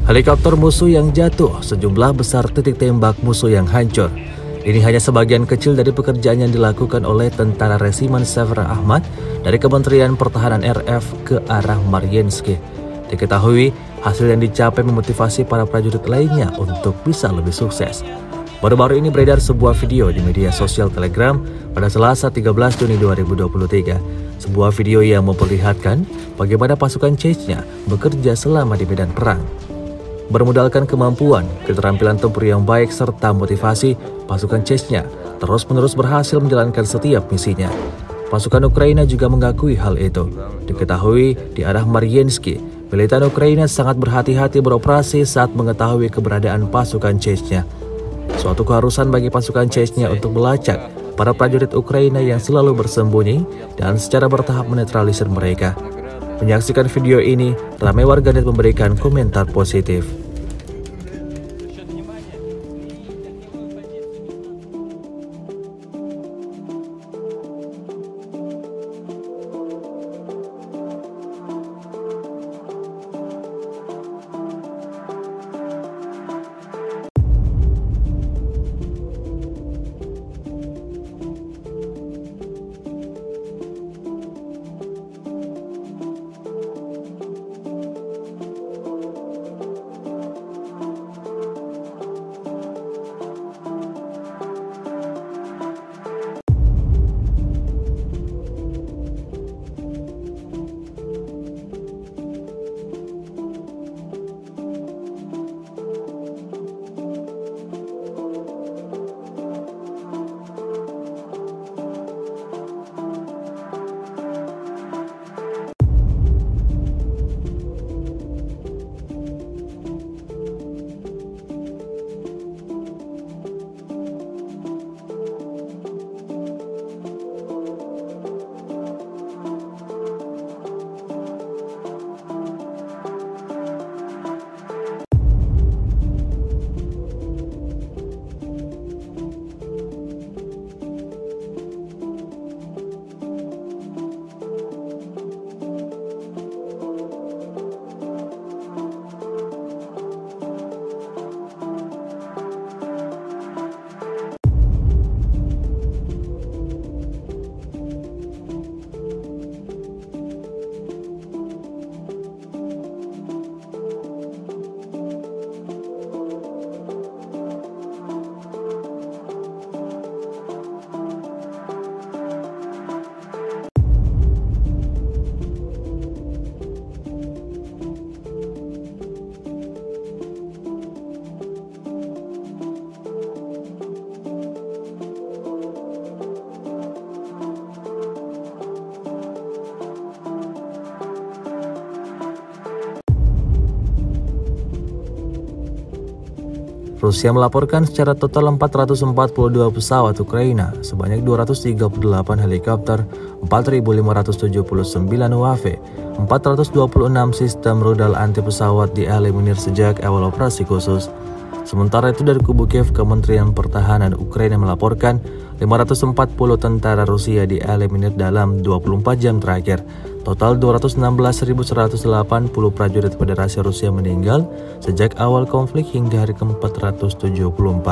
Helikopter musuh yang jatuh, sejumlah besar titik tembak musuh yang hancur. Ini hanya sebagian kecil dari pekerjaan yang dilakukan oleh tentara resimen Sever Ahmad dari Kementerian Pertahanan RF ke arah Mariinski. Diketahui, hasil yang dicapai memotivasi para prajurit lainnya untuk bisa lebih sukses. Baru-baru ini beredar sebuah video di media sosial Telegram pada Selasa 13 Juni 2023. Sebuah video yang memperlihatkan bagaimana pasukan Chechnya bekerja selama di medan perang. Bermodalkan kemampuan, keterampilan tempur yang baik, serta motivasi, pasukan Chechnya terus-menerus berhasil menjalankan setiap misinya. Pasukan Ukraina juga mengakui hal itu. Diketahui di arah Mariinski, militan Ukraina sangat berhati-hati beroperasi saat mengetahui keberadaan pasukan Chechnya. Suatu keharusan bagi pasukan Chechnya untuk melacak para prajurit Ukraina yang selalu bersembunyi dan secara bertahap menetralisir mereka. Menyaksikan video ini, ramai warganet memberikan komentar positif. Rusia melaporkan secara total 442 pesawat Ukraina, sebanyak 238 helikopter, 4.579 UAV, 426 sistem rudal anti pesawat dieliminir sejak awal operasi khusus. Sementara itu dari kubu Kiev, Kementerian Pertahanan Ukraina melaporkan 540 tentara Rusia dieliminir dalam 24 jam terakhir. Total 216.180 prajurit Federasi Rusia meninggal sejak awal konflik hingga hari ke-474.